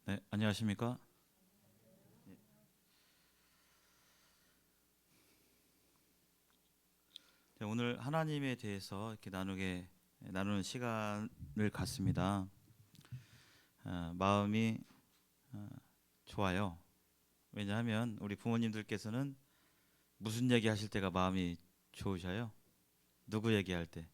네, 안녕하십니까? 네, 오늘 하나님에 대해서 이렇게 나누는 시간을 갖습니다. 마음이 좋아요. 왜냐하면 우리 부모님들께서는 무슨 얘기 하실 때가 마음이 좋으셔요? 누구 얘기할 때?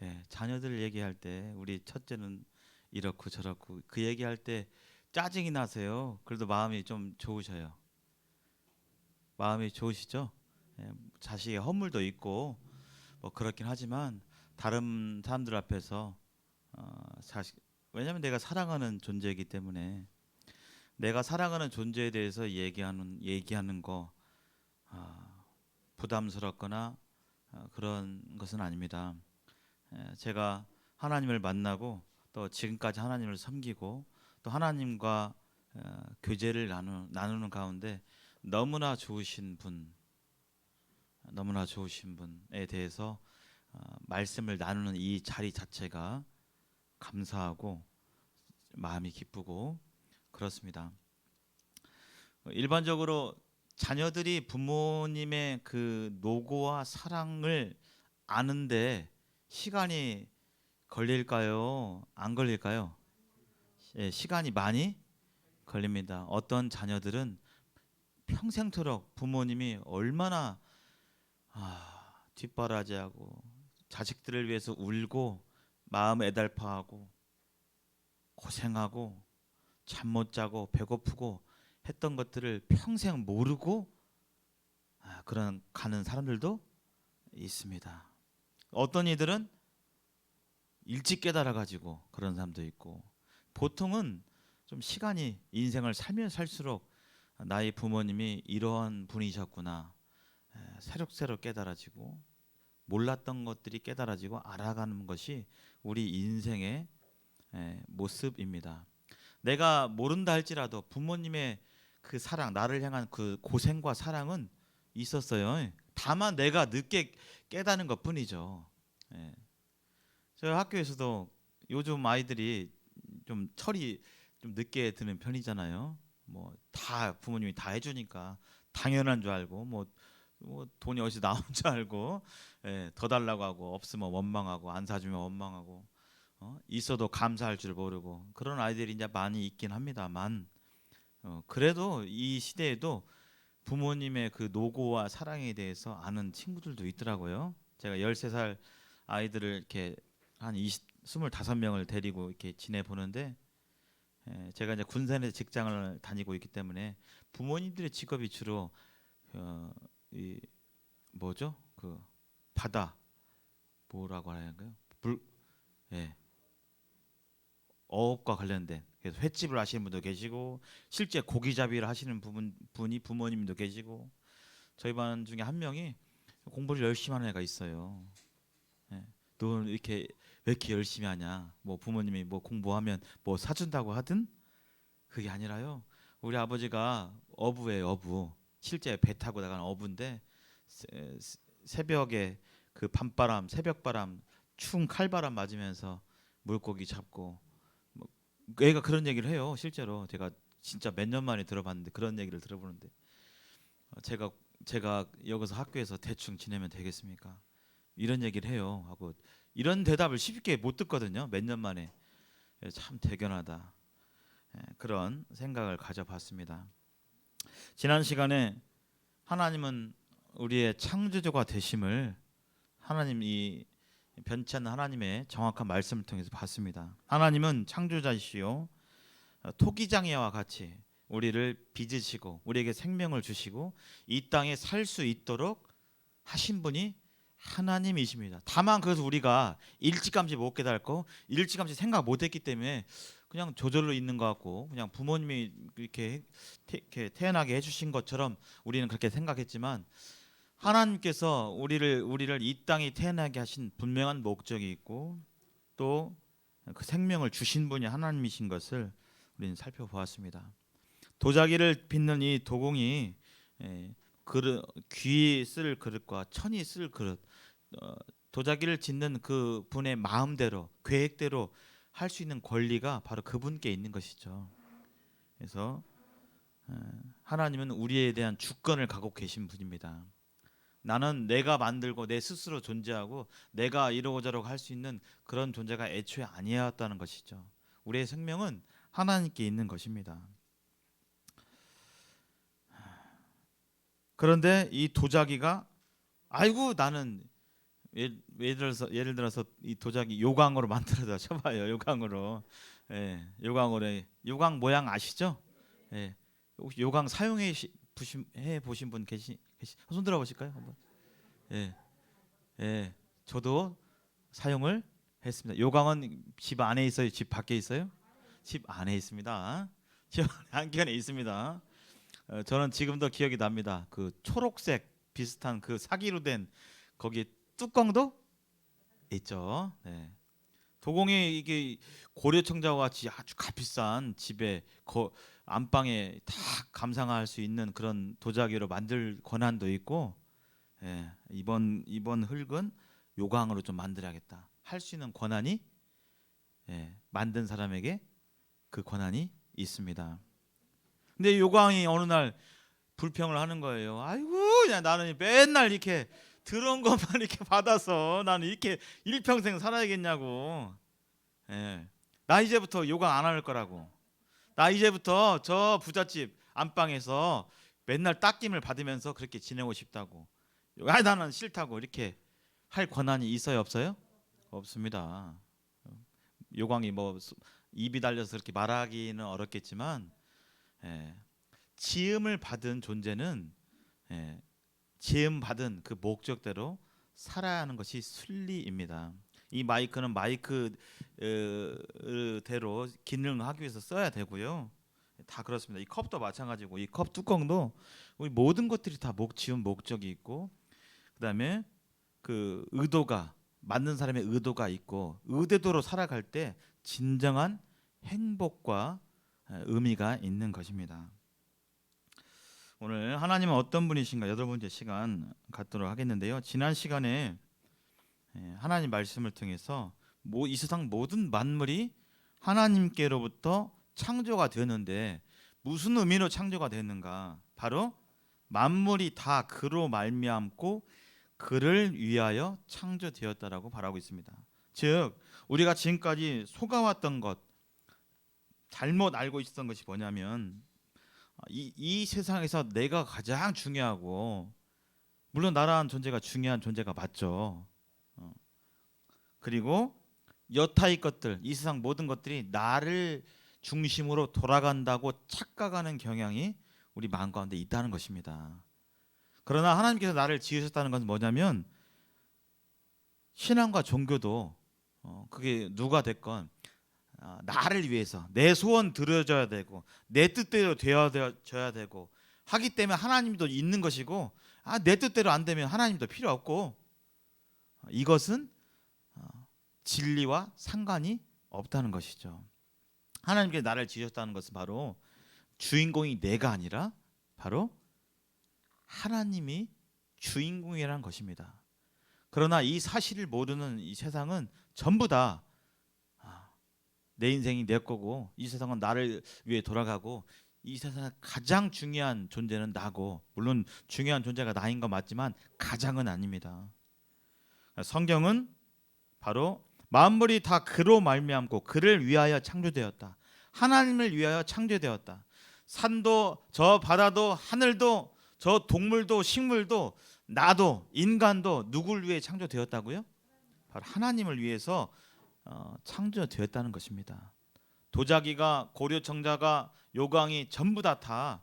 예, 자녀들 얘기할 때 우리 첫째는 이렇고 저렇고 그 얘기할 때 짜증이 나세요. 그래도 마음이 좀 좋으셔요. 마음이 좋으시죠? 예, 자식의 허물도 있고 뭐 그렇긴 하지만 다른 사람들 앞에서 사실 왜냐하면 내가 사랑하는 존재이기 때문에 내가 사랑하는 존재에 대해서 얘기하는 거 아, 부담스럽거나 그런 것은 아닙니다. 제가 하나님을 만나고 또 지금까지 하나님을 섬기고 또 하나님과 교제를 나누는 가운데 너무나 좋으신 분, 너무나 좋으신 분에 대해서 말씀을 나누는 이 자리 자체가 감사하고 마음이 기쁘고 그렇습니다. 일반적으로 자녀들이 부모님의 그 노고와 사랑을 아는데 시간이 걸릴까요? 안 걸릴까요? 예, 시간이 많이 걸립니다. 어떤 자녀들은 평생토록 부모님이 얼마나 뒷바라지하고 자식들을 위해서 울고 마음 애달파하고 고생하고 잠 못 자고 배고프고 했던 것들을 평생 모르고 그런 가는 사람들도 있습니다. 어떤 이들은 일찍 깨달아 가지고 그런 사람도 있고 보통은 좀 시간이 인생을 살면 살수록 나의 부모님이 이러한 분이셨구나 새록새록 깨달아지고 몰랐던 것들이 깨달아지고 알아가는 것이 우리 인생의 모습입니다. 내가 모른다 할지라도 부모님의 그 사랑, 나를 향한 그 고생과 사랑은 있었어요. 다만 내가 늦게 깨닫는 것뿐이죠. 예. 저희 학교에서도 요즘 아이들이 좀 철이 좀 늦게 드는 편이잖아요. 뭐 다 부모님이 다 해주니까 당연한 줄 알고 뭐 돈이 어디서 나온 줄 알고 더 달라고 하고 없으면 원망하고 안 사주면 원망하고 있어도 감사할 줄 모르고 그런 아이들이 이제 많이 있긴 합니다만 그래도 이 시대에도 부모님의 그 노고와 사랑에 대해서 아는 친구들도 있더라고요. 제가 13살 아이들을 이렇게 한 25명을 데리고 이렇게 지내 보는데 제가 이제 군산에 직장을 다니고 있기 때문에 부모님들의 직업이 주로 어, 이 뭐죠? 그 바다 뭐라고 하는가요? 불 예. 어업과 관련된 그래서 횟집을 하시는 분도 계시고 실제 고기잡이를 하시는 분이 부모님도 계시고 저희 반 중에 한 명이 공부를 열심히 하는 애가 있어요. 예. 너 이렇게 왜 이렇게 열심히 하냐? 뭐 부모님이 뭐 공부하면 뭐 사준다고 하든 그게 아니라요. 우리 아버지가 어부예요, 어부. 실제 배 타고 나가는 어부인데 새벽에 그 밤바람, 새벽바람, 추운 칼바람 맞으면서 물고기 잡고 뭐 애가 그런 얘기를 해요. 실제로 제가 진짜 몇 년 만에 들어봤는데 그런 얘기를 들어보는데 제가 여기서 학교에서 대충 지내면 되겠습니까? 이런 얘기를 해요. 하고 이런 대답을 쉽게 못 듣거든요. 몇 년 만에 참 대견하다. 그런 생각을 가져봤습니다. 지난 시간에 하나님은 우리의 창조주가 되심을 하나님 이 변치 않는 하나님의 정확한 말씀을 통해서 봤습니다. 하나님은 창조자이시요 토기장애와 같이 우리를 빚으시고 우리에게 생명을 주시고 이 땅에 살 수 있도록 하신 분이 하나님이십니다. 다만 그래서 우리가 일찌감치 못 깨달고 일찌감치 생각 못했기 때문에 그냥 저절로 있는 것 같고 그냥 부모님이 이렇게 태어나게 해주신 것처럼 우리는 그렇게 생각했지만 하나님께서 우리를 이 땅에 태어나게 하신 분명한 목적이 있고 또 그 생명을 주신 분이 하나님이신 것을 우리는 살펴보았습니다. 도자기를 빚는 이 도공이 그릇, 귀 쓸 그릇과 천이 쓸 그릇 도자기를 짓는 그 분의 마음대로 계획대로 할 수 있는 권리가 바로 그분께 있는 것이죠. 그래서 하나님은 우리에 대한 주권을 갖고 계신 분입니다. 나는 내가 만들고 내 스스로 존재하고 내가 이러고 저러고 할 수 있는 그런 존재가 애초에 아니었다는 것이죠. 우리의 생명은 하나님께 있는 것입니다. 그런데 이 도자기가 아이고 나는 예를 들어서 이 도자기 요강으로 만들어다 쳐봐요. 요강으로. 예, 요강 모양 아시죠? 예, 혹시 요강 사용해 보신 분 손 들어 보실까요? 한번. 예, 예, 저도 사용을 했습니다. 요강은 집 안에 있어요? 집 밖에 있어요? 집 안에 있습니다. 집 안에 있습니다. 저는 지금도 기억이 납니다. 그 초록색 비슷한 그 사기로 된 거기 뚜껑도 있죠. 네. 도공이 이게 고려청자와 같이 아주 값비싼 집에 안방에 다 감상할 수 있는 그런 도자기로 만들 권한도 있고, 예, 이번 흙은 요강으로 좀 만들어야겠다 할 수 있는 권한이, 예, 만든 사람에게 그 권한이 있습니다. 근데 요강이 어느 날 불평을 하는 거예요. 아이고, 야 나는 맨날 이렇게 들어온 것만 이렇게 받아서 나는 이렇게 일평생 살아야겠냐고. 예. 나 이제부터 요강 안 할 거라고. 나 이제부터 저 부잣집 안방에서 맨날 닦임을 받으면서 그렇게 지내고 싶다고. 아 나는 싫다고 이렇게 할 권한이 있어요, 없어요? 없습니다. 요강이 뭐 입이 달려서 그렇게 말하기는 어렵겠지만, 예. 지음을 받은 존재는, 예, 지음 받은 그 목적대로 살아야 하는 것이 순리입니다. 이 마이크는 마이크대로 기능하기 위해서 써야 되고요. 다 그렇습니다. 이 컵도 마찬가지고 이 컵 뚜껑도 우리 모든 것들이 다 지음 목적이 있고, 그다음에 그 의도가 맞는 사람의 의도가 있고 의대도로 살아갈 때 진정한 행복과 의미가 있는 것입니다. 오늘 하나님은 어떤 분이신가 8번째 시간 갖도록 하겠는데요. 지난 시간에 하나님 말씀을 통해서 이 세상 모든 만물이 하나님께로부터 창조가 되었는데 무슨 의미로 창조가 됐는가? 바로 만물이 다 그로 말미암고 그를 위하여 창조되었다라고 말하고 있습니다. 즉 우리가 지금까지 속아왔던 것, 잘못 알고 있었던 것이 뭐냐면 이 세상에서 내가 가장 중요하고, 물론 나라는 존재가 중요한 존재가 맞죠. 그리고 여타의 것들, 이 세상 모든 것들이 나를 중심으로 돌아간다고 착각하는 경향이 우리 마음 가운데 있다는 것입니다. 그러나 하나님께서 나를 지으셨다는 것은 뭐냐면 신앙과 종교도 그게 누가 됐건 나를 위해서 내 소원 들어줘야 되고 내 뜻대로 되어져야 되고 하기 때문에 하나님도 있는 것이고, 내 뜻대로 안 되면 하나님도 필요 없고, 이것은 진리와 상관이 없다는 것이죠. 하나님께 나를 지으셨다는 것은 바로 주인공이 내가 아니라 바로 하나님이 주인공이라는 것입니다. 그러나 이 사실을 모르는 이 세상은 전부 다 내 인생이 내 거고 이 세상은 나를 위해 돌아가고 이 세상에 가장 중요한 존재는 나고, 물론 중요한 존재가 나인 건 맞지만 가장은 아닙니다. 성경은 바로 만물이 다 그로 말미암고 그를 위하여 창조되었다. 하나님을 위하여 창조되었다. 산도 저 바다도 하늘도 저 동물도 식물도 나도 인간도 누굴 위해 창조되었다고요? 바로 하나님을 위해서 창조되었다는 것입니다. 도자기가 고려청자가 요강이 전부 다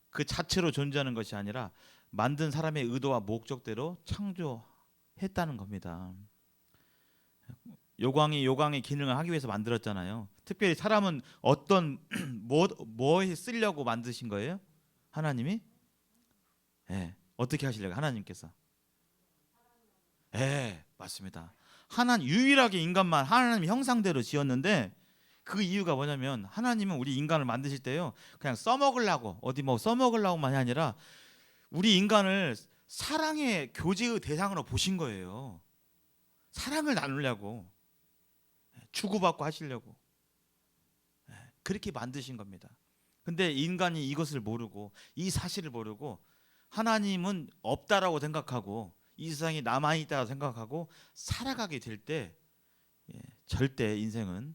그 자체로 존재하는 것이 아니라 만든 사람의 의도와 목적대로 창조했다는 겁니다. 요강의 기능을 하기 위해서 만들었잖아요. 특별히 사람은 어떤 뭐에 쓰려고 만드신 거예요? 하나님이? 어떻게 하시려고 하나님께서? 맞습니다. 유일하게 인간만 하나님 형상대로 지었는데, 그 이유가 뭐냐면 하나님은 우리 인간을 만드실 때요 그냥 써먹으려고 어디 뭐 써먹으려고만이 아니라 우리 인간을 사랑의 교제의 대상으로 보신 거예요. 사랑을 나누려고, 주고받고 하시려고 그렇게 만드신 겁니다. 근데 인간이 이것을 모르고 이 사실을 모르고 하나님은 없다라고 생각하고 이 세상이 나만 있다고 생각하고 살아가게 될 때 절대 인생은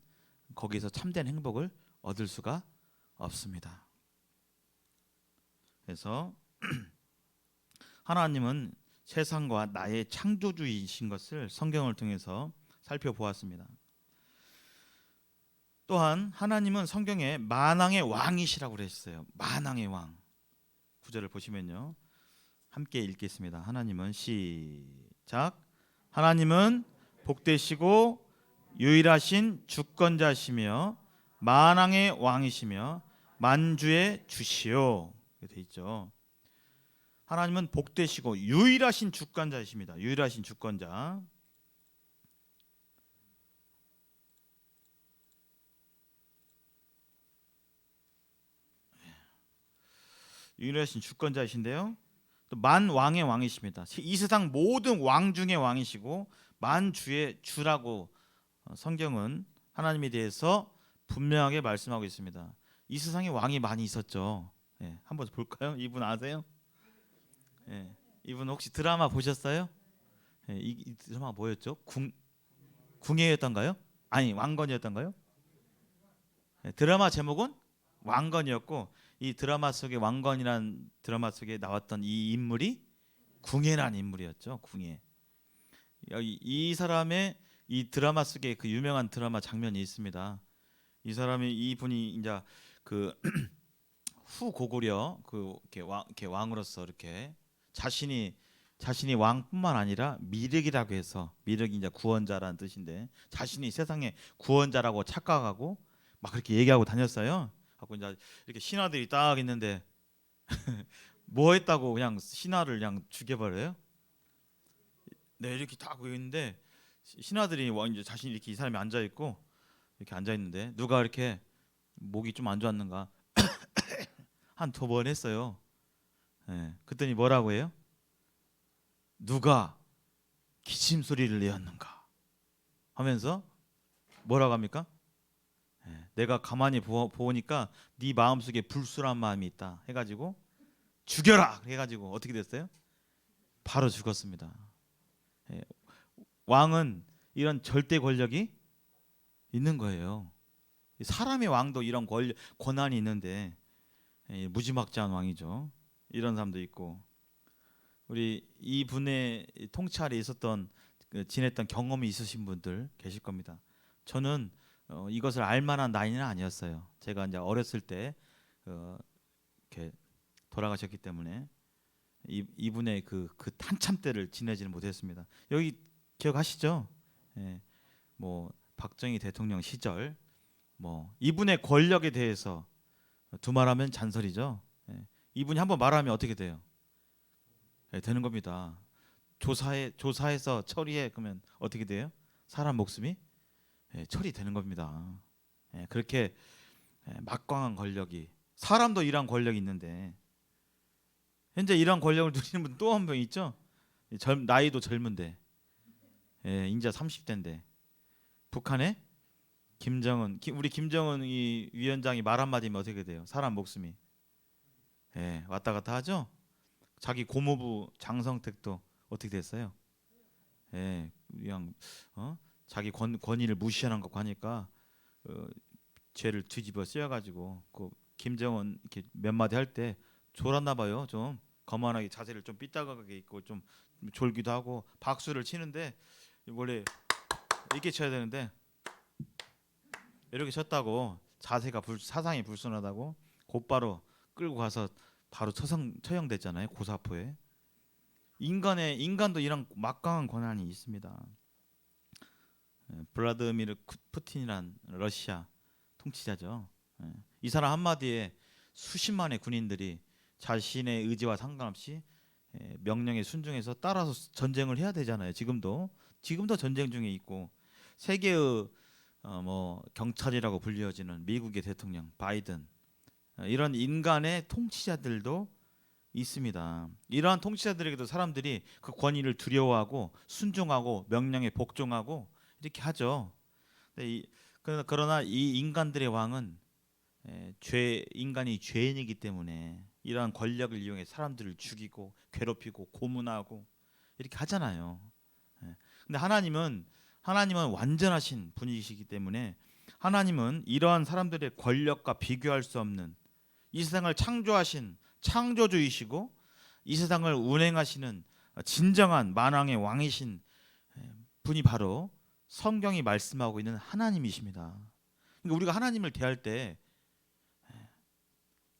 거기서 참된 행복을 얻을 수가 없습니다. 그래서 하나님은 세상과 나의 창조주이신 것을 성경을 통해서 살펴보았습니다. 또한 하나님은 성경에 만왕의 왕이시라고 그랬어요. 만왕의 왕. 구절을 보시면요. 함께 읽겠습니다. 하나님은 시작. 하나님은 복되시고 유일하신 주권자시며 만왕의 왕이시며 만주의 주시오. 이렇게 돼 있죠. 하나님은 복되시고 유일하신 주권자이십니다. 유일하신 주권자. 유일하신 주권자이신데요. 또 만왕의 왕이십니다. 이 세상 모든 왕 중의 왕이시고 만주의 주라고 성경은 하나님에 대해서 분명하게 말씀하고 있습니다. 이 세상에 왕이 많이 있었죠. 한번 볼까요? 이분 아세요? 이분 혹시 드라마 보셨어요? 이 드라마 뭐였죠? 궁예였던가요? 아니 왕건이었던가요? 드라마 제목은 왕건이었고 이 드라마 속에 왕건이란 드라마 속에 나왔던 이 인물이 궁예라는 인물이었죠. 궁예. 이 사람의 이 드라마 속에 그 유명한 드라마 장면이 있습니다. 이분이 이제 그 후고구려 이렇게 왕으로서 이렇게 자신이 왕뿐만 아니라 미륵이라고 해서 미륵이 이제 구원자라는 뜻인데 자신이 세상의 구원자라고 착각하고 막 그렇게 얘기하고 다녔어요. 하고 이제 이렇게 신하들이 딱 있는데 뭐 했다고 그냥 신하를 그냥 죽여버려요. 네, 이렇게 딱 있는데 신하들이 이제 자신이 이렇게 이 사람이 앉아 있고 이렇게 앉아 있는데 누가 이렇게 목이 좀 안 좋았는가 한 2번 했어요. 그랬더니 뭐라고 해요? 누가 기침 소리를 내었는가 하면서 뭐라고 합니까? 내가 가만히 보니까 네 마음속에 불순한 마음이 있다 해가지고 죽여라 해가지고 어떻게 됐어요? 바로 죽었습니다. 왕은 이런 절대 권력이 있는 거예요. 사람의 왕도 이런 권한이 있는데 무지막지한 왕이죠. 이런 사람도 있고 우리 이분의 통치 아래 있었던 지냈던 경험이 있으신 분들 계실 겁니다. 저는 이것을 알만한 나이는 아니었어요. 제가 이제 어렸을 때 이렇게 돌아가셨기 때문에 이분의 그 한참 때를 지내지는 못했습니다. 여기 기억하시죠? 뭐 박정희 대통령 시절 뭐 이분의 권력에 대해서 두말하면 잔소리죠. 이분이 한번 말하면 어떻게 돼요? 되는 겁니다. 조사해서 처리해 그러면 어떻게 돼요? 사람 목숨이 처리되는 겁니다. 그렇게 막강한 권력이 사람도 이런 권력이 있는데 현재 이런 권력을 누리는 분 또 한 명 있죠. 나이도 젊은데 인자 30대인데 북한의 우리 김정은 이 위원장이 말 한마디면 어떻게 돼요? 사람 목숨이 왔다 갔다 하죠. 자기 고모부 장성택도 어떻게 됐어요? 그냥 자기 권위를 무시하는 거 하니까 죄를 뒤집어 쓰여가지고 그 김정은 이렇게 몇 마디 할 때 졸았나 봐요. 좀 거만하게 자세를 좀 삐딱하게 있고 좀 졸기도 하고 박수를 치는데 원래 이렇게 쳐야 되는데 이렇게 쳤다고 자세가 사상이 불순하다고 곧바로 끌고 가서 바로 처형됐잖아요. 고사포에. 인간도 이런 막강한 권한이 있습니다. 블라드미르 푸틴이란 러시아 통치자죠. 이 사람 한마디에 수십만의 군인들이 자신의 의지와 상관없이 명령에 순종해서 따라서 전쟁을 해야 되잖아요. 지금도 전쟁 중에 있고 세계의 뭐 경찰이라고 불리어지는 미국의 대통령 바이든 이런 인간의 통치자들도 있습니다. 이러한 통치자들에게도 사람들이 그 권위를 두려워하고 순종하고 명령에 복종하고 이렇게 하죠. 그러나 이 인간들의 왕은 인간이 죄인이기 때문에 이러한 권력을 이용해 사람들을 죽이고 괴롭히고 고문하고 이렇게 하잖아요. 예. 근데 하나님은 완전하신 분이시기 때문에 하나님은 이러한 사람들의 권력과 비교할 수 없는 이 세상을 창조하신 창조주이시고 이 세상을 운행하시는 진정한 만왕의 왕이신 분이 바로 성경이 말씀하고 있는 하나님이십니다. 그러니까 우리가 하나님을 대할 때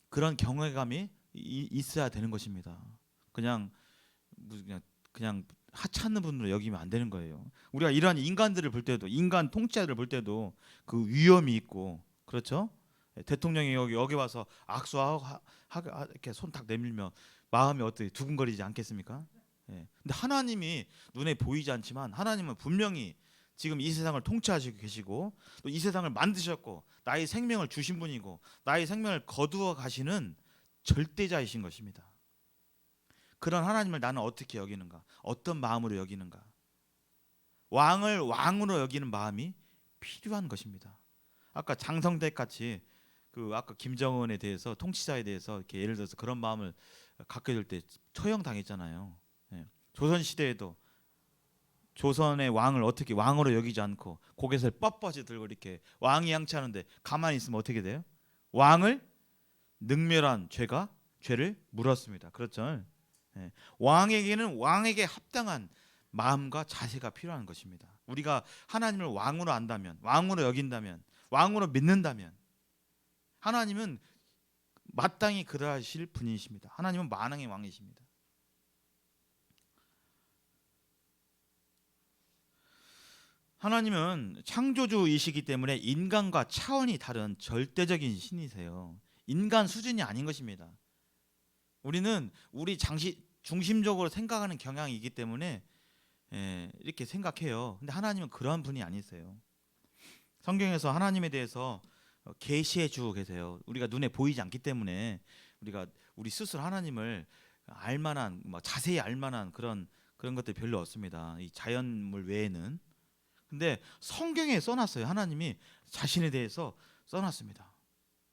그런 경외감이 있어야 되는 것입니다. 그냥 그냥 하찮은 분으로 여기면 안 되는 거예요. 우리가 이러한 인간들을 볼 때도 인간 통치자들을 볼 때도 그 위험이 있고 그렇죠? 대통령이 여기 와서 악수하고 이렇게 손 탁 내밀면 마음이 어떻게 두근거리지 않겠습니까? 예. 근데 하나님이 눈에 보이지 않지만 하나님은 분명히 지금 이 세상을 통치하시고 계시고 또 이 세상을 만드셨고 나의 생명을 주신 분이고 나의 생명을 거두어 가시는 절대자이신 것입니다. 그런 하나님을 나는 어떻게 여기는가? 어떤 마음으로 여기는가? 왕을 왕으로 여기는 마음이 필요한 것입니다. 아까 장성택 같이 아까 김정은에 대해서 통치자에 대해서 이렇게 예를 들어서 그런 마음을 갖게 될 때 처형당했잖아요. 예. 조선 시대에도 조선의 왕을 어떻게 왕으로 여기지 않고 고개를 뻣뻣이 들고 이렇게 왕이 양치하는데 가만히 있으면 어떻게 돼요? 왕을 능멸한 죄를 물었습니다. 그렇죠? 예. 왕에게는 왕에게 합당한 마음과 자세가 필요한 것입니다. 우리가 하나님을 왕으로 안다면, 왕으로 여긴다면, 왕으로 믿는다면 하나님은 마땅히 그러하실 분이십니다. 하나님은 만왕의 왕이십니다. 하나님은 창조주이시기 때문에 인간과 차원이 다른 절대적인 신이세요. 인간 수준이 아닌 것입니다. 우리는 우리 중심적으로 생각하는 경향이 있기 때문에 이렇게 생각해요. 근데 하나님은 그러한 분이 아니세요. 성경에서 하나님에 대해서 계시해 주고 계세요. 우리가 눈에 보이지 않기 때문에 우리 스스로 하나님을 알만한 자세히 알만한 그런 것들이 별로 없습니다. 이 자연물 외에는. 근데 성경에 써놨어요. 하나님이 자신에 대해서 써놨습니다.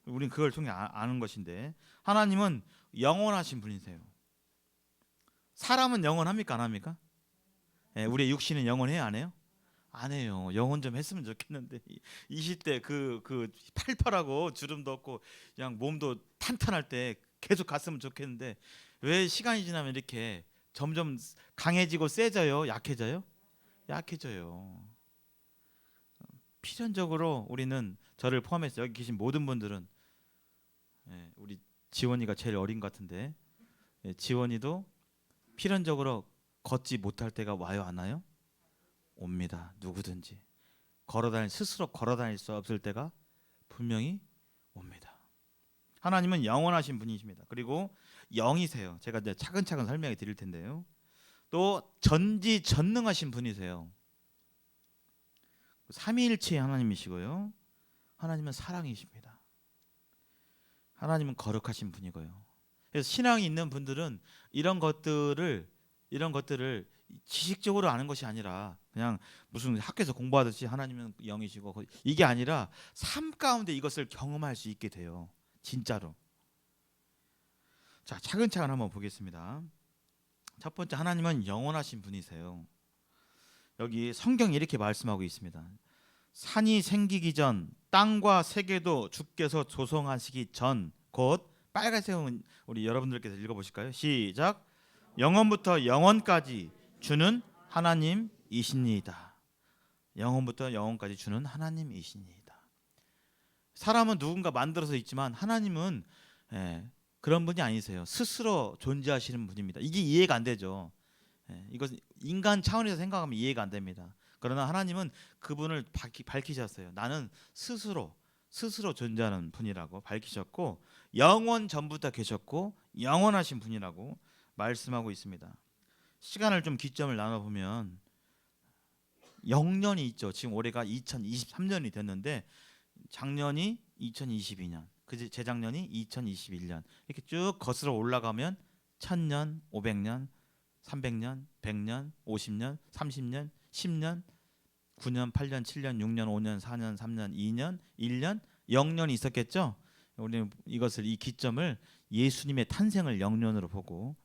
우리는 그걸 통해 아는 것인데 하나님은 영원하신 분이세요. 사람은 영원합니까? 안 합니까? 우리의 육신은 영원해요? 안 해요? 안 해요. 영원 좀 했으면 좋겠는데 20대 팔팔하고 주름도 없고 그냥 몸도 탄탄할 때 계속 갔으면 좋겠는데 왜 시간이 지나면 이렇게 점점 강해지고 세져요? 약해져요? 약해져요. 필연적으로 우리는 저를 포함해서 여기 계신 모든 분들은 우리 지원이가 제일 어린 것 같은데 지원이도 필연적으로 걷지 못할 때가 와요, 안 와요? 옵니다. 누구든지 스스로 걸어다닐 수 없을 때가 분명히 옵니다. 하나님은 영원하신 분이십니다. 그리고 영이세요. 제가 이제 차근차근 설명해 드릴 텐데요. 또 전지전능하신 분이세요. 삼위일체의 하나님이시고요. 하나님은 사랑이십니다. 하나님은 거룩하신 분이고요. 그래서 신앙이 있는 분들은 이런 것들을 지식적으로 아는 것이 아니라 그냥 무슨 학교에서 공부하듯이 하나님은 영이시고 이게 아니라 삶 가운데 이것을 경험할 수 있게 돼요. 진짜로. 자, 차근차근 한번 보겠습니다. 첫 번째, 하나님은 영원하신 분이세요. 여기 성경이 이렇게 말씀하고 있습니다. 산이 생기기 전 땅과 세계도 주께서 조성하시기 전 곧 빨간색은 우리 여러분들께서 읽어보실까요? 시작. 영원부터 영원까지 주는 하나님이십니다. 영원부터 영원까지 주는 하나님이십니다. 사람은 누군가 만들어서 있지만 하나님은 그런 분이 아니세요. 스스로 존재하시는 분입니다. 이게 이해가 안 되죠. 이것은 인간 차원에서 생각하면 이해가 안 됩니다. 그러나 하나님은 그분을 밝히셨어요. 나는 스스로 존재하는 분이라고 밝히셨고 영원 전부터 계셨고 영원하신 분이라고 말씀하고 있습니다. 시간을 좀 기점을 나눠보면 영년이 있죠. 지금 올해가 2023년이 됐는데 작년이 2022년, 재작년이 2021년 이렇게 쭉 거슬러 올라가면 1000년, 500년, 300년, 100년, 50년, 30년, 10년 9년, 8년, 7년, 6년, 5년, 4년, 3년, 2년, 1년, 0년이 있었겠죠. 우리는 이 기점을 예수님의 탄생을 0년으로 보고,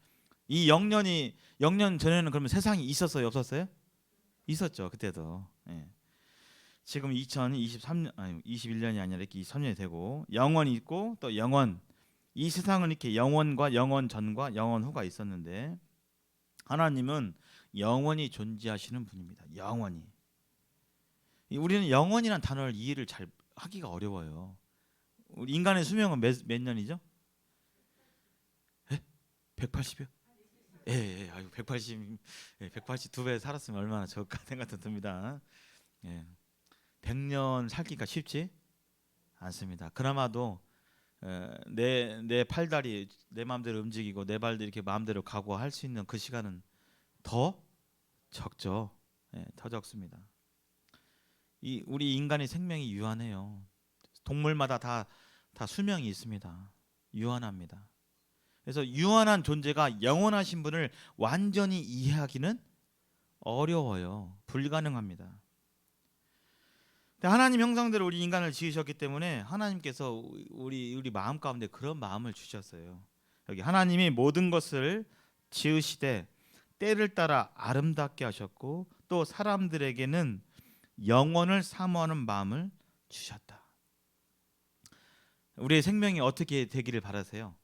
이 0년 전에는 그러면 세상이 있었어요, 없었어요? 있었죠, 그때도. 예. 지금 2023년 아니 21년이 아니라 이렇게 23년이 되고 영원이 있고 또 영원. 이 세상은 이렇게 영원과 영원 전과 영원 후가 있었는데 하나님은 영원히 존재하시는 분입니다. 영원히. 우리는 영원이라는 단어를 이해를 잘 하기가 어려워요. 우리 인간의 수명은 몇 년이죠? 180이요? 예, 아유 180, 182배 살았으면 얼마나 좋을까 생각도 듭니다. 예, 100년 살기가 쉽지 않습니다. 그나마도 내 팔다리 내 마음대로 움직이고 내 발도 이렇게 마음대로 가고 할 수 있는 그 시간은 더 적죠. 예, 더 적습니다. 우리 인간의 생명이 유한해요. 동물마다 다 수명이 있습니다. 유한합니다. 그래서 유한한 존재가 영원하신 분을 완전히 이해하기는 어려워요. 불가능합니다. 하나님 형상대로 우리 인간을 지으셨기 때문에 하나님께서 우리 마음 가운데 그런 마음을 주셨어요. 여기 하나님이 모든 것을 지으시되 때를 따라 아름답게 하셨고 또 사람들에게는 영원을 사모하는 마음을 주셨다. 우리의 생명이 어떻게 되기를 바라세요?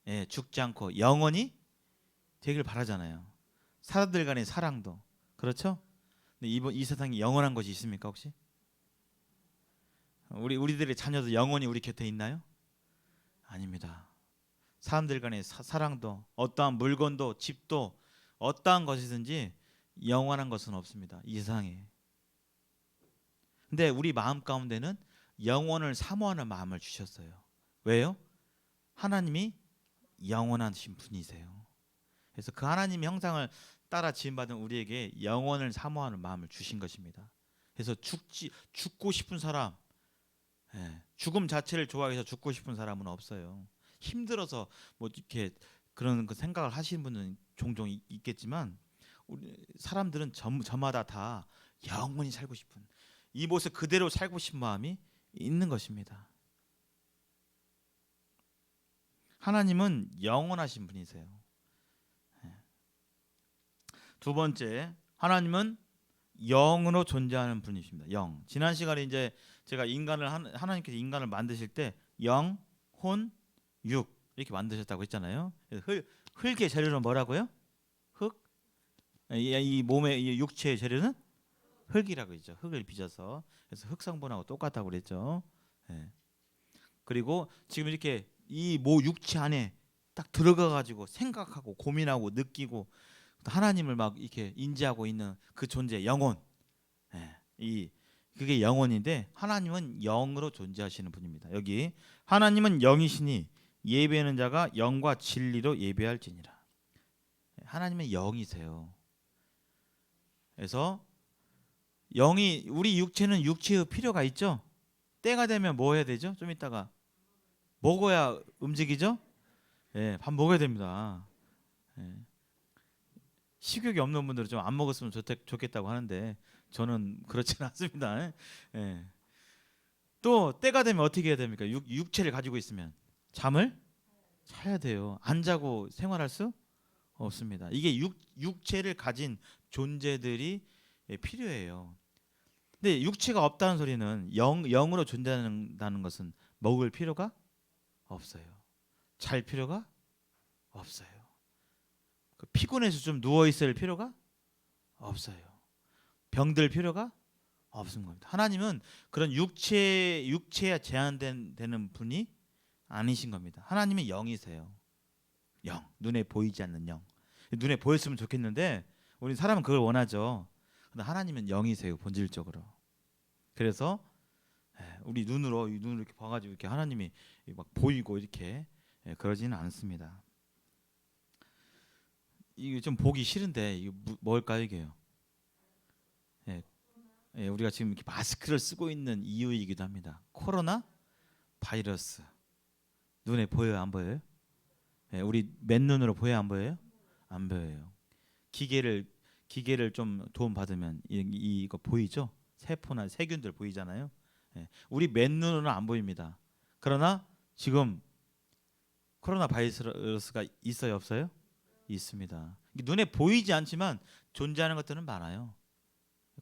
예, 죽지 않고 영원히 되기를 바라잖아요. 사람들 간의 사랑도 그렇죠? 근데 이 세상에 영원한 것이 있습니까 혹시? 우리들의 자녀도 영원히 우리 곁에 있나요? 아닙니다. 사람들 간의 사랑도 어떠한 물건도 집도 어떠한 것이든지 영원한 것은 없습니다. 이 세상에. 근데 우리 마음 가운데는 영원을 사모하는 마음을 주셨어요. 왜요? 하나님이 영원하신 분이세요. 그래서 그 하나님의 형상을 따라 지음받은 우리에게 영원을 사모하는 마음을 주신 것입니다. 그래서 죽고 싶은 사람, 죽음 자체를 좋아해서 죽고 싶은 사람은 없어요. 힘들어서 뭐 이렇게 그런 그 생각을 하시는 분은 종종 있겠지만 우리 사람들은 저마다 다 영원히 살고 싶은 이 모습 그대로 살고 싶은 마음이 있는 것입니다. 하나님은 영원하신 분이세요. 두 번째, 하나님은 영으로 존재하는 분이십니다. 영. 지난 시간에 이제 제가 하나님께서 인간을 만드실 때 영, 혼, 육 이렇게 만드셨다고 했잖아요. 흙의 재료는 뭐라고요? 흙. 이 몸의 이 육체의 재료는 흙이라고 했죠. 흙을 빚어서. 그래서 흙 성분하고 똑같다고 그랬죠. 그리고 지금 이렇게 이 육체 안에 딱 들어가 가지고 생각하고 고민하고 느끼고 하나님을 막 이렇게 인지하고 있는 그 존재 영혼. 그게 영혼인데 하나님은 영으로 존재하시는 분입니다. 여기 하나님은 영이시니 예배하는 자가 영과 진리로 예배할지니라. 하나님은 영이세요. 그래서 영이 우리 육체는 육체의 필요가 있죠. 때가 되면 뭐 해야 되죠? 좀 이따가 먹어야 움직이죠. 밥 먹어야 됩니다. 식욕이 없는 분들은 좀 안 먹었으면 좋겠다고 하는데 저는 그렇지는 않습니다. 또 때가 되면 어떻게 해야 됩니까? 육체를 가지고 있으면 잠을 자야 돼요. 안 자고 생활할 수 없습니다. 이게 육체를 가진 존재들이 필요해요. 근데 육체가 없다는 소리는 영으로 존재한다는 것은 먹을 필요가 없어요. 잘 필요가 없어요. 피곤해서 좀 누워 있을 필요가 없어요. 병들 필요가 없는 겁니다. 하나님은 그런 육체에 제한되는 분이 아니신 겁니다. 하나님은 영이세요. 영, 눈에 보이지 않는 영. 눈에 보였으면 좋겠는데 우리 사람은 그걸 원하죠. 근데 하나님은 영이세요, 본질적으로. 그래서 우리 눈으로 이렇게 봐가지고 이렇게 하나님이 막 보이고 이렇게 그러지는 않습니다. 이게 좀 보기 싫은데 이게 뭘까요, 이게요? 우리가 지금 이렇게 마스크를 쓰고 있는 이유이기도 합니다. 코로나 바이러스. 눈에 보여요, 안 보여요? 우리 맨눈으로 보여요, 안 보여요? 안 보여요. 기계를 좀 도움 받으면 이거 보이죠? 세포나 세균들 보이잖아요. 예. 우리 맨눈으로는 안 보입니다. 그러나 지금 코로나 바이러스가 있어요, 없어요? 있습니다. 눈에 보이지 않지만 존재하는 것들은 많아요.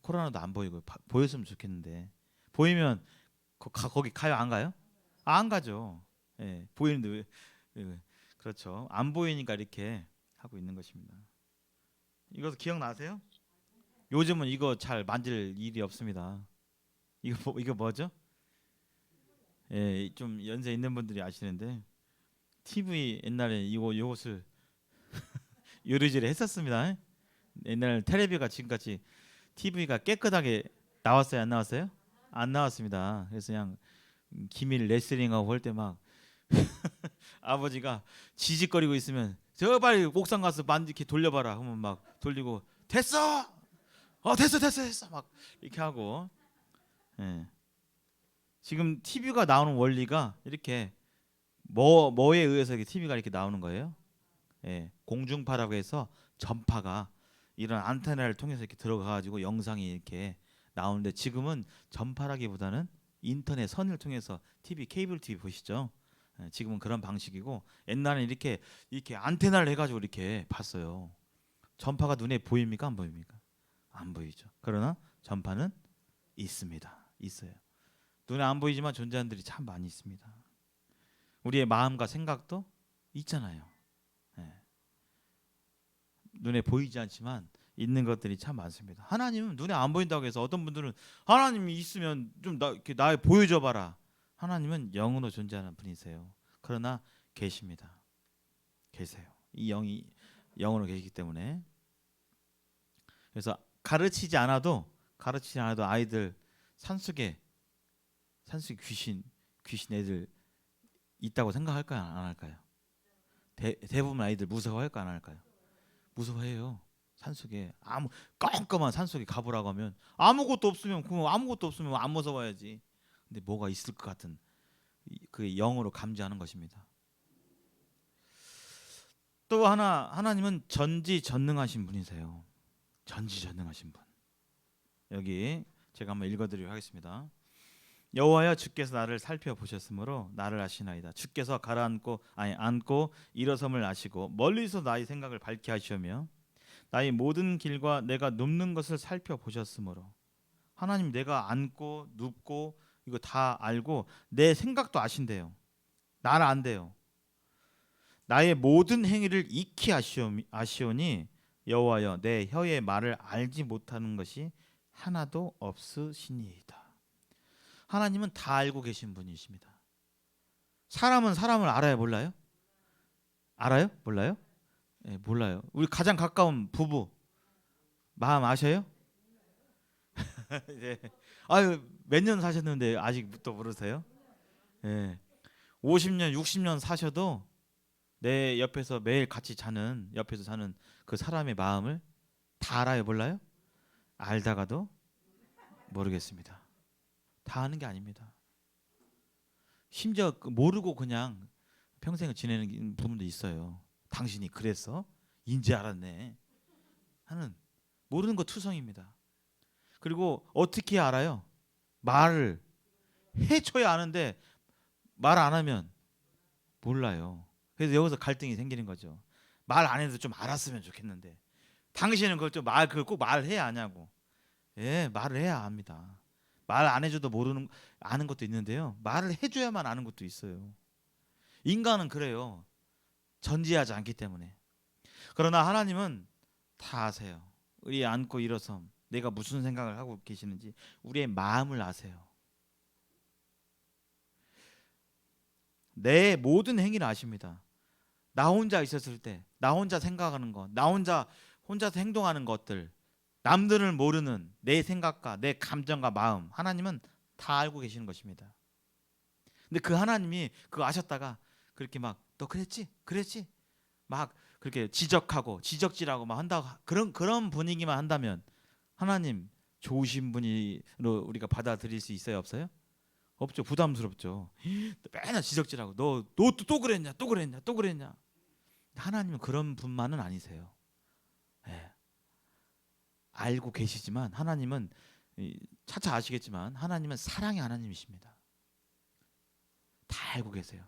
코로나도 안 보이고 보였으면 좋겠는데 보이면 거기 가요, 안 가요? 안 가죠. 예, 보이는데 그렇죠. 안 보이니까 이렇게 하고 있는 것입니다. 이거 기억나세요? 요즘은 이거 잘 만질 일이 없습니다. 이거 뭐죠? 예, 좀 연세 있는 분들이 아시는데 TV 옛날에 이것을 요리조리 했었습니다. 옛날 텔레비가 지금같이 TV가 깨끗하게 나왔어요, 안 나왔어요? 안 나왔습니다. 그래서 그냥 기밀 레슬링하고 할 때 막 아버지가 지직거리고 있으면 저 빨리 옥상 가서 이렇게 돌려봐라 하면 막 돌리고 됐어, 됐어 막 이렇게 하고. 예. 지금 TV가 나오는 원리가 이렇게 뭐에 의해서 TV가 이렇게 나오는 거예요? 예. 공중파라고 해서 전파가 이런 안테나를 통해서 이렇게 들어가가지고 영상이 이렇게 나오는데 지금은 전파라기보다는 인터넷 선을 통해서 TV 케이블 TV 보시죠? 예, 지금은 그런 방식이고 옛날에는 이렇게 안테나를 해가지고 이렇게 봤어요. 전파가 눈에 보입니까? 안 보입니까? 안 보이죠. 그러나 전파는 있습니다. 있어요. 눈에 안 보이지만 존재하는 들이 참 많이 있습니다. 우리의 마음과 생각도 있잖아요. 예. 눈에 보이지 않지만 있는 것들이 참 많습니다. 하나님은 눈에 안 보인다고 해서 어떤 분들은 하나님이 있으면 좀 이렇게 나에 보여줘 봐라. 하나님은 영으로 존재하는 분이세요. 그러나 계십니다. 계세요. 이 영이 영으로 계시기 때문에 그래서 가르치지 않아도 아이들 산속에 귀신 애들 있다고 생각할까요? 안 할까요? 대부분 아이들 무서워할까 안 할까요? 무서워해요. 산속에 깜깜한 산속에 가보라고 하면 아무것도 없으면 안 무서워야지. 근데 뭐가 있을 것 같은 그 영으로 감지하는 것입니다. 또 하나님은 전지전능하신 분이세요. 전지전능하신 분. 여기 제가 한번 읽어드리도록 하겠습니다. 여호와여 주께서 나를 살펴보셨으므로 나를 아시나이다. 주께서 앉고 일어섬을 아시고 멀리서 나의 생각을 밝게 하시오며 나의 모든 길과 내가 눕는 것을 살펴보셨으므로. 하나님 내가 앉고 눕고 이거 다 알고 내 생각도 아신대요. 나를 안대요. 나의 모든 행위를 익히 아시오니 여호와여 내 혀의 말을 알지 못하는 것이 하나도 없으시니이다. 하나님은 다 알고 계신 분이십니다. 사람은 사람을 알아요, 몰라요? 알아요? 몰라요? 네, 몰라요. 우리 가장 가까운 부부 마음 아셔요? 네. 아유, 몇 년 사셨는데 아직부터 모르세요? 네. 50년, 60년 사셔도 내 옆에서 매일 같이 옆에서 사는 그 사람의 마음을 다 알아요, 몰라요? 알다가도 모르겠습니다. 다 아는 게 아닙니다. 심지어 모르고 그냥 평생을 지내는 부분도 있어요. 당신이 그래서 인지 알았네 하는 모르는 거 투성입니다. 그리고 어떻게 알아요? 말을 해줘야 아는데 말 안 하면 몰라요. 그래서 여기서 갈등이 생기는 거죠. 말 안 해도 좀 알았으면 좋겠는데 당신은 그걸 꼭 말해야 아냐고. 예, 말을 해야 압니다. 말 안 해줘도 아는 것도 있는데요. 말을 해줘야만 아는 것도 있어요. 인간은 그래요. 전지하지 않기 때문에. 그러나 하나님은 다 아세요. 우리 앉고 일어서 내가 무슨 생각을 하고 계시는지 우리의 마음을 아세요. 내 모든 행위를 아십니다. 나 혼자 있었을 때, 나 혼자 생각하는 것, 나 혼자서 행동하는 것들, 남들을 모르는 내 생각과 내 감정과 마음, 하나님은 다 알고 계시는 것입니다. 근데 그 하나님이 그거 아셨다가 그렇게 막 너 그랬지? 막 그렇게 지적질하고 막 한다고 그런 분위기만 한다면 하나님 좋으신 분으로 우리가 받아들일 수 있어요, 없어요? 없죠. 부담스럽죠. 맨날 지적질하고 너 또 그랬냐? 하나님은 그런 분만은 아니세요. 네. 알고 계시지만 하나님은 차차 아시겠지만 하나님은 사랑의 하나님이십니다. 다 알고 계세요.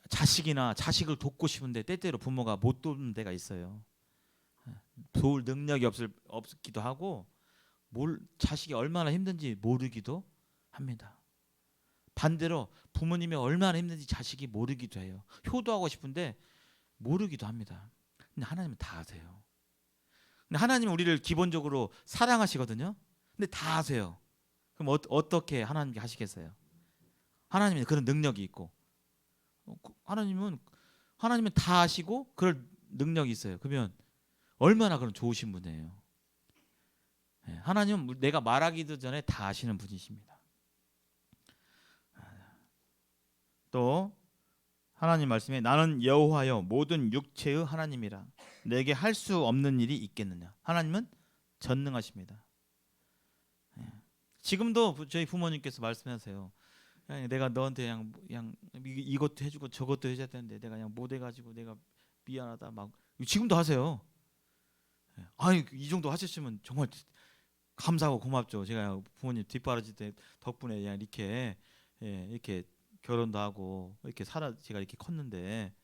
자식이나 자식을 돕고 싶은데 때때로 부모가 못 돕는 데가 있어요. 도울 능력이 없기도 하고 자식이 얼마나 힘든지 모르기도 합니다. 반대로 부모님이 얼마나 힘든지 자식이 모르기도 해요. 효도하고 싶은데 모르기도 합니다. 근데 하나님은 다 아세요. 근데 하나님은 우리를 기본적으로 사랑하시거든요. 근데 다 아세요. 그럼 어떻게 하나님께 하시겠어요? 하나님은 그런 능력이 있고 하나님은 다 아시고 그럴 능력이 있어요. 그러면 얼마나 그런 좋으신 분이에요. 하나님은 내가 말하기도 전에 다 아시는 분이십니다. 또 하나님 말씀에 나는 여호와여 모든 육체의 하나님이라 내게 할 수 없는 일이 있겠느냐. 하나님은 전능하십니다. 지금도 저희 부모님께서 말씀하세요. 내가 너한테 그냥 이것도 해주고 저것도 해줘야 되는데 내가 그냥 못 해가지고 내가 미안하다 막 지금도 하세요. 아니 이 정도 하셨으면 정말 감사하고 고맙죠. 제가 부모님 뒷바라지 때 덕분에 그냥 이렇게 결혼도 하고 이렇게 제가 이렇게 컸는데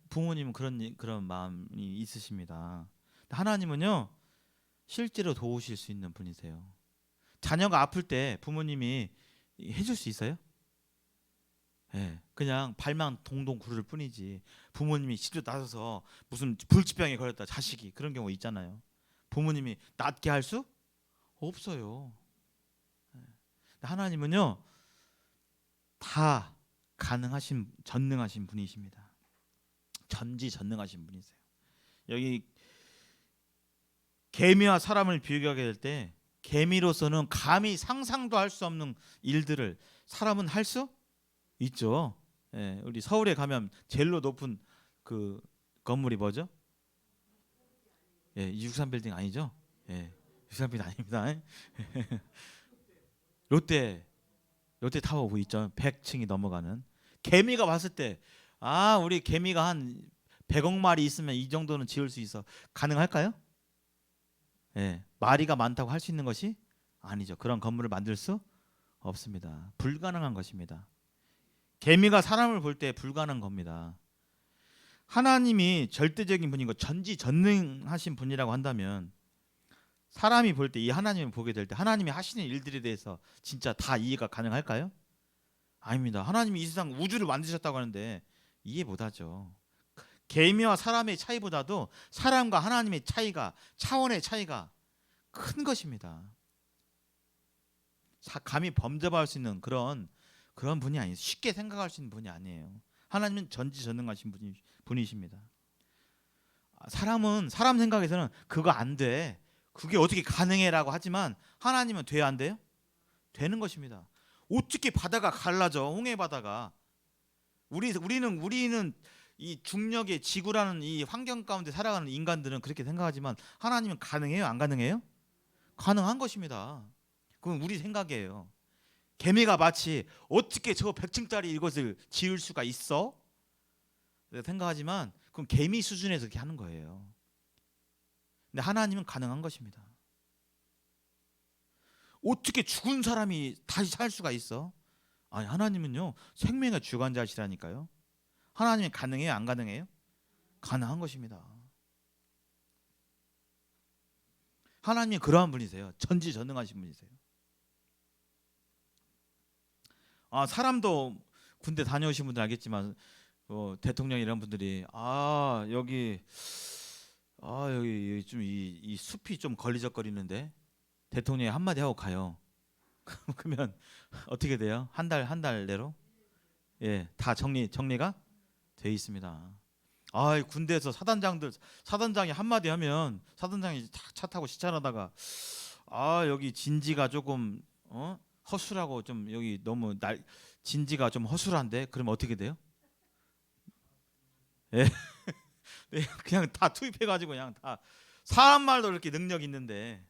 부모님은 그런 마음이 있으십니다. 하나님은요 실제로 도우실 수 있는 분이세요. 자녀가 아플 때 부모님이 해줄 수 있어요? 그냥 발만 동동 구를 뿐이지 부모님이 직접 나서서 무슨 불치병에 걸렸다 자식이 그런 경우 있잖아요. 부모님이 낫게 할 수 없어요. 하나님은요 다 가능하신 전능하신 분이십니다. 전지전능하신 분이세요. 여기 개미와 사람을 비교하게 될 때 개미로서는 감히 상상도 할 수 없는 일들을 사람은 할 수 있죠. 우리 서울에 가면 제일 높은 그 건물이 뭐죠? 63빌딩 아니죠? 63빌딩 아닙니다. 롯데타워 있죠. 100층이 넘어가는. 개미가 봤을 때 우리 개미가 한 100억 마리 있으면 이 정도는 지을 수 있어. 가능할까요? 마리가 많다고 할 수 있는 것이 아니죠. 그런 건물을 만들 수 없습니다. 불가능한 것입니다. 개미가 사람을 볼 때 불가능한 겁니다. 하나님이 절대적인 분이고 전지전능하신 분이라고 한다면 사람이 볼 때 이 하나님을 보게 될 때 하나님이 하시는 일들에 대해서 진짜 다 이해가 가능할까요? 아닙니다. 하나님이 이 세상 우주를 만드셨다고 하는데 이해 못하죠. 개미와 사람의 차이보다도 사람과 하나님의 차원의 차이가 큰 것입니다. 감히 범접할 수 있는 그런 분이 아니에요. 쉽게 생각할 수 있는 분이 아니에요. 하나님은 전지전능하신 분이십니다. 사람 생각에서는 그거 안 돼. 그게 어떻게 가능해라고 하지만 하나님은 돼야 안 돼요? 되는 것입니다. 어떻게 바다가 갈라져? 홍해 바다가. 우리는 이 중력의 지구라는 이 환경 가운데 살아가는 인간들은 그렇게 생각하지만 하나님은 가능해요? 안 가능해요? 가능한 것입니다. 그건 우리 생각이에요. 개미가 마치 어떻게 저 100층짜리 이것을 지을 수가 있어? 생각하지만 그건 개미 수준에서 그렇게 하는 거예요. 근데 하나님은 가능한 것입니다. 어떻게 죽은 사람이 다시 살 수가 있어? 아니 하나님은요 생명의 주관자시라니까요. 하나님이 가능해요? 안 가능해요? 가능한 것입니다. 하나님이 그러한 분이세요. 전지전능하신 분이세요. 사람도 군대 다녀오신 분들 알겠지만 대통령 이런 분들이 여기 좀 이 숲이 좀 걸리적거리는데 대통령이 한마디 하고 가요. 그러면 어떻게 돼요? 한 달 내로 다 정리가 돼 있습니다. 군대에서 사단장이 한마디 하면 사단장이 차 타고 시찰하다가 여기 진지가 조금 허술하고 좀 여기 너무 진지가 좀 허술한데 그러면 어떻게 돼요? 그냥 다 투입해가지고 그냥 다 사람 말도 이렇게 능력 있는데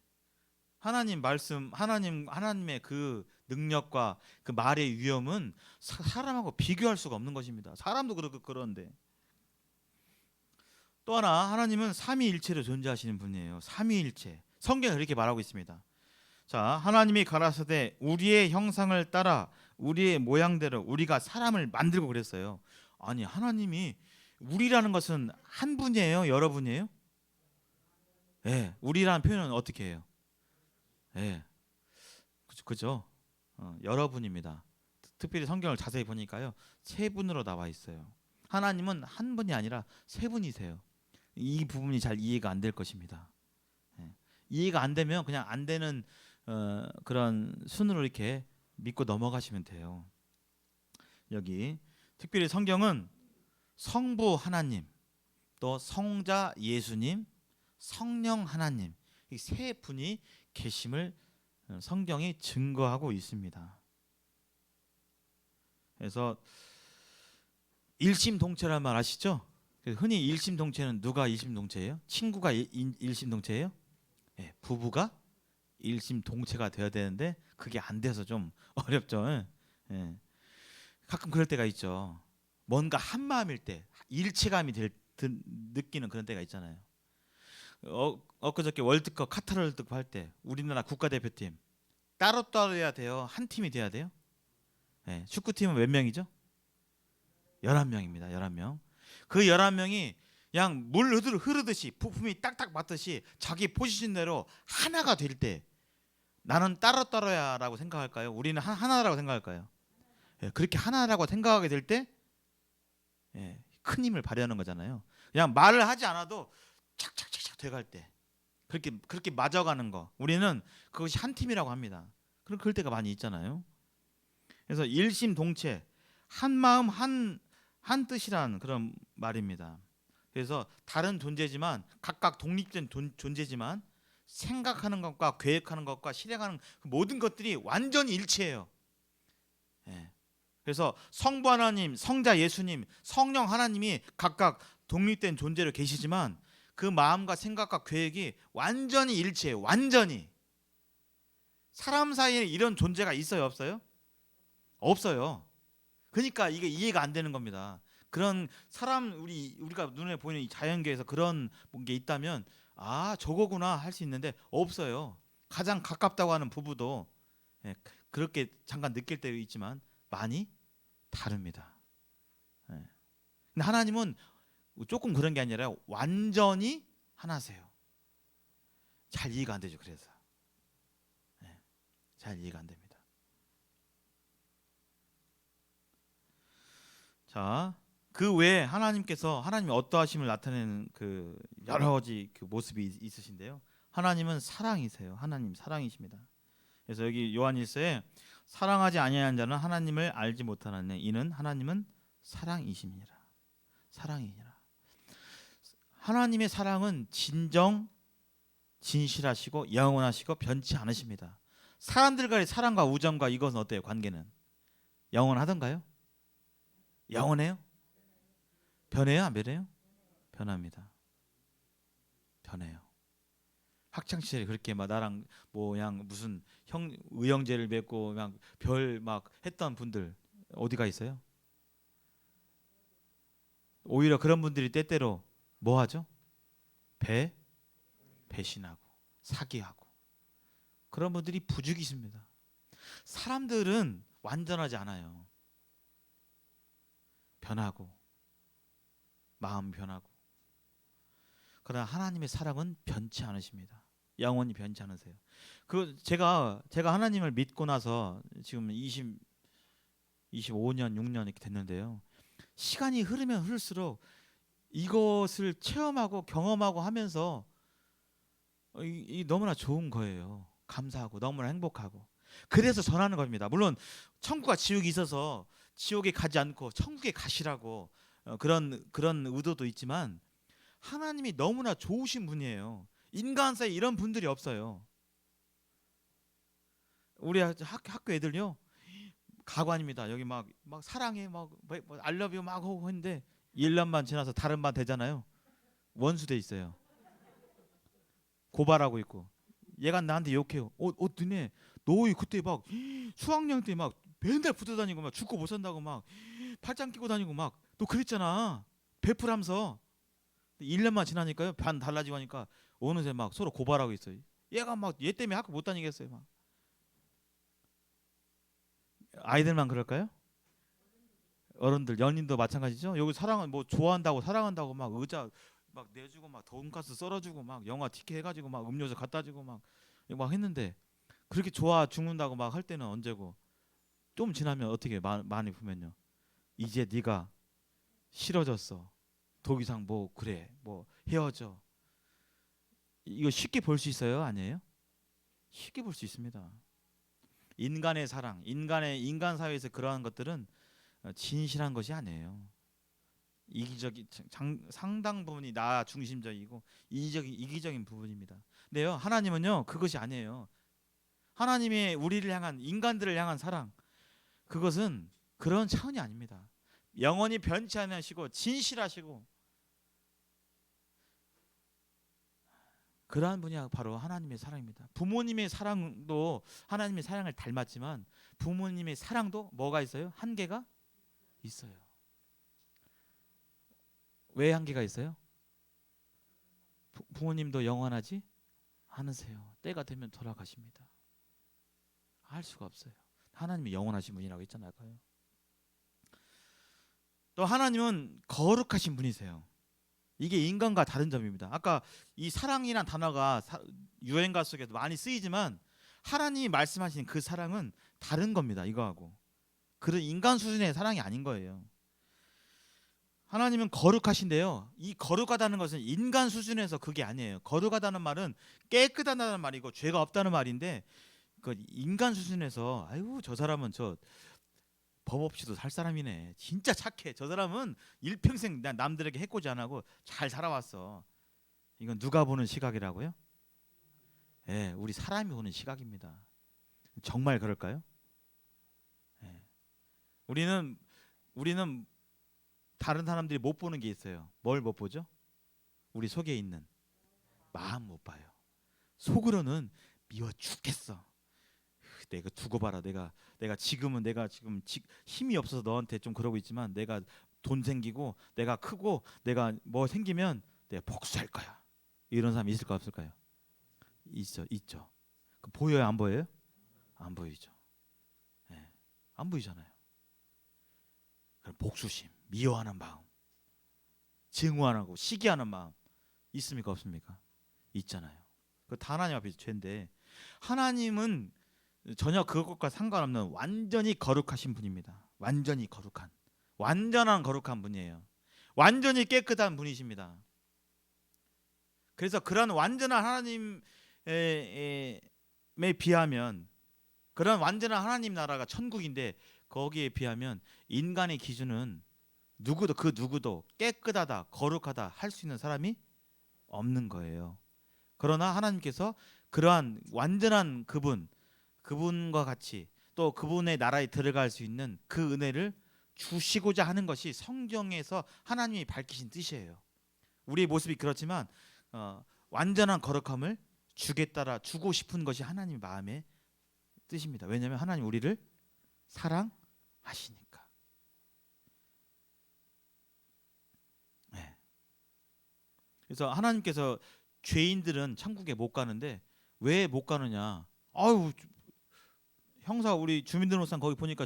하나님 말씀 하나님의 그 능력과 그 말의 위엄은 사람하고 비교할 수가 없는 것입니다. 사람도 그런데 또 하나, 하나님은 삼위일체로 존재하시는 분이에요. 삼위일체. 성경에 그렇게 말하고 있습니다. 자, 하나님이 가라사대 우리의 형상을 따라 우리의 모양대로 우리가 사람을 만들고 그랬어요. 아니, 하나님이 우리라는 것은 한 분이에요? 여러 분이에요? 예, 우리라는 표현은 어떻게 해요? 예, 그죠? 여러 분입니다. 특별히 성경을 자세히 보니까요, 세 분으로 나와 있어요. 하나님은 한 분이 아니라 세 분이세요. 이 부분이 잘 이해가 안 될 것입니다. 예. 이해가 안 되면 그냥 안 되는 그런 순으로 이렇게 믿고 넘어가시면 돼요. 여기 특별히 성경은 성부 하나님, 또 성자 예수님, 성령 하나님, 이 세 분이 계심을 성경이 증거하고 있습니다. 그래서 일심동체란 말 아시죠? 흔히 일심동체는 누가 일심동체예요? 친구가 일심동체예요? 예, 부부가 일심동체가 되어야 되는데 그게 안 돼서 좀 어렵죠. 예. 가끔 그럴 때가 있죠. 뭔가 한 마음일 때 일체감이 느끼는 그런 때가 있잖아요. 엊그저께 월드컵 카타르 월드컵 할 때 우리나라 국가대표팀 따로따로 해야 돼요? 한 팀이 돼야 돼요? 예, 축구팀은 몇 명이죠? 11명입니다. 11명. 그 11명이 그냥 물 흐르듯이 부품이 딱딱 맞듯이 자기 포지션대로 하나가 될 때 나는 따로따로야라고 생각할까요? 우리는 하나라고 생각할까요? 예, 그렇게 하나라고 생각하게 될 때 큰 힘을 발휘하는 거잖아요. 그냥 말을 하지 않아도 착착착착 돼갈 때 그렇게 맞아가는 거, 우리는 그것이 한 팀이라고 합니다. 그럴 때가 많이 있잖아요. 그래서 일심동체, 한 마음 한 뜻이란 그런 말입니다. 그래서 다른 존재지만 각각 독립된 존재지만 생각하는 것과 계획하는 것과 실행하는 그 모든 것들이 완전히 일치해요. 예. 그래서 성부 하나님, 성자 예수님, 성령 하나님이 각각 독립된 존재로 계시지만 그 마음과 생각과 계획이 완전히 일치해요. 완전히. 사람 사이에 이런 존재가 있어요, 없어요? 없어요. 그러니까 이게 이해가 안 되는 겁니다. 그런 사람, 우리가 눈에 보이는 이 자연계에서 그런 게 있다면 아, 저거구나 할 수 있는데 없어요. 가장 가깝다고 하는 부부도 그렇게 잠깐 느낄 때 있지만 많이 다릅니다. 근데 하나님은 조금 그런 게 아니라 완전히 하나세요. 잘 이해가 안 되죠. 그래서 잘 이해가 안 됩니다. 자, 그 외에 하나님이 어떠하심을 나타내는 그 여러 가지 그 모습이 있으신데요. 하나님은 사랑이세요. 하나님 사랑이십니다. 그래서 여기 요한일서에 사랑하지 아니하는 자는 하나님을 알지 못하느니 이는 하나님은 사랑이심이니라. 사랑이니라. 하나님의 사랑은 진정, 진실하시고 영원하시고 변치 않으십니다. 사람들과의 사랑과 우정과 이것은 어때요? 관계는 영원하던가요? 영원해요? 변해요? 안 변해요? 변합니다. 변해요. 학창 시절에 그렇게 막 나랑 뭐 그냥 무슨 의형제를 맺고 그냥 별 막 했던 분들 어디가 있어요? 오히려 그런 분들이 때때로 뭐 하죠? 배신하고 사기하고 그런 분들이 부죽이십니다. 사람들은 완전하지 않아요. 변하고 마음 변하고. 그러나 하나님의 사랑은 변치 않으십니다. 영원히 변치 않으세요. 제가 하나님을 믿고 나서 지금 25년, 6년 이렇게 됐는데요. 시간이 흐르면 흐를수록 이것을 체험하고 경험하고 하면서 이 너무나 좋은 거예요. 감사하고 너무나 행복하고. 그래서 전하는 겁니다. 물론 천국과 지옥이 있어서 지옥에 가지 않고 천국에 가시라고 그런 의도도 있지만 하나님이 너무나 좋으신 분이에요. 인간 사이에 이런 분들이 없어요. 우리 학교 애들요 가관입니다. 여기 막 사랑해 막 알러뷰 막 하고 했는데 1년만 지나서 다른 반 되잖아요. 원수돼 있어요. 고발하고 있고. 얘가 나한테 욕해요. 너네 너 그때 막 수학여행 때 막 맨날 붙어 다니고 막 죽고 못 산다고 막 팔짱 끼고 다니고 막 너 그랬잖아. 베풀하면서. 1년만 지나니까요. 반 달라지고 하니까 어느새 막 서로 고발하고 있어요. 얘가 막 얘 때문에 학교 못 다니겠어요. 막. 아이들만 그럴까요? 어른들, 연인도 마찬가지죠. 여기 사랑은 뭐 좋아한다고 사랑한다고 막 의자 막 내주고 막 돈가스 썰어주고 막 영화 티켓 해가지고 막 음료수 갖다주고 막 했는데 그렇게 좋아 죽는다고 막 할 때는 언제고 좀 지나면 어떻게 많이 보면요. 이제 네가 싫어졌어. 더 이상 뭐 그래 뭐 헤어져. 이거 쉽게 볼 수 있어요? 아니에요? 쉽게 볼 수 있습니다. 인간의 사랑, 인간 사회에서 그러한 것들은 진실한 것이 아니에요. 이기적인 상당 부분이 나 중심적이고 이기적인 부분입니다. 근데요 하나님은요 그것이 아니에요. 하나님의 우리를 향한 인간들을 향한 사랑 그것은 그런 차원이 아닙니다. 영원히 변치 않으시고 진실하시고 그러한 분이 바로 하나님의 사랑입니다. 부모님의 사랑도 하나님의 사랑을 닮았지만 부모님의 사랑도 뭐가 있어요? 한계가 있어요. 왜 한계가 있어요? 부모님도 영원하지 않으세요. 때가 되면 돌아가십니다. 할 수가 없어요. 하나님이 영원하신 분이라고 했잖아요. 또 하나님은 거룩하신 분이세요. 이게 인간과 다른 점입니다. 아까 이 사랑이란 단어가 유행가 속에도 많이 쓰이지만 하나님이 말씀하시는 그 사랑은 다른 겁니다. 이거하고 그런 인간 수준의 사랑이 아닌 거예요. 하나님은 거룩하신데요. 이 거룩하다는 것은 인간 수준에서 그게 아니에요. 거룩하다는 말은 깨끗하다는 말이고 죄가 없다는 말인데 그 인간 수준에서 아이고 저 사람은 저 법 없이도 살 사람이네. 진짜 착해. 저 사람은 일평생 남들에게 해코지 안 하고 잘 살아왔어. 이건 누가 보는 시각이라고요? 예, 우리 사람이 보는 시각입니다. 정말 그럴까요? 예. 우리는 다른 사람들이 못 보는 게 있어요. 뭘 못 보죠? 우리 속에 있는 마음 못 봐요. 속으로는 미워 죽겠어. 내가 두고 봐라. 내가 지금은 내가 지금 힘이 없어서 너한테 좀 그러고 있지만 내가 돈 생기고 내가 크고 내가 뭐 생기면 내가 복수할 거야. 이런 사람 있을까 없을까요? 있죠. 그 보여요, 안 보여요? 안 보이죠. 예, 안 보이잖아요. 그럼 복수심, 미워하는 마음, 증오하고 시기하는 마음 있습니까 없습니까? 있잖아요. 그 다 하나님 앞에 죄인데 하나님은 전혀 그것과 상관없는 완전히 거룩하신 분입니다. 완전히 거룩한, 완전한 거룩한 분이에요. 완전히 깨끗한 분이십니다. 그래서 그런 완전한 하나님에 비하면 그런 완전한 하나님 나라가 천국인데 거기에 비하면 인간의 기준은 누구도 깨끗하다, 거룩하다 할 수 있는 사람이 없는 거예요. 그러나 하나님께서 그러한 완전한 그분과 같이 또 그분의 나라에 들어갈 수 있는 그 은혜를 주시고자 하는 것이 성경에서 하나님이 밝히신 뜻이에요. 우리의 모습이 그렇지만 완전한 거룩함을 주고 싶은 것이 하나님의 마음의 뜻입니다. 왜냐하면 하나님 우리를 사랑하시니까. 네. 그래서 하나님께서 죄인들은 천국에 못 가는데 왜 못 가느냐? 아유 형사 우리 주민등록상 거기 보니까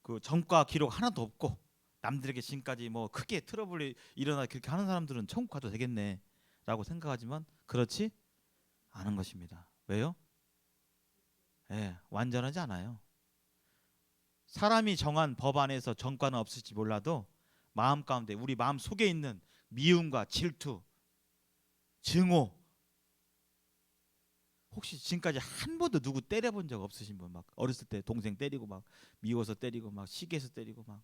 그 전과 기록 하나도 없고 남들에게 지금까지 뭐 크게 트러블이 일어나 그렇게 하는 사람들은 천국 가도 되겠네라고 생각하지만 그렇지 않은 것입니다. 왜요? 예, 완전하지 않아요. 사람이 정한 법 안에서 전과는 없을지 몰라도 마음 가운데 우리 마음 속에 있는 미움과 질투, 증오 혹시 지금까지 한 번도 누구 때려본 적 없으신 분? 막 어렸을 때 동생 때리고 막 미워서 때리고 막 시기해서 때리고 막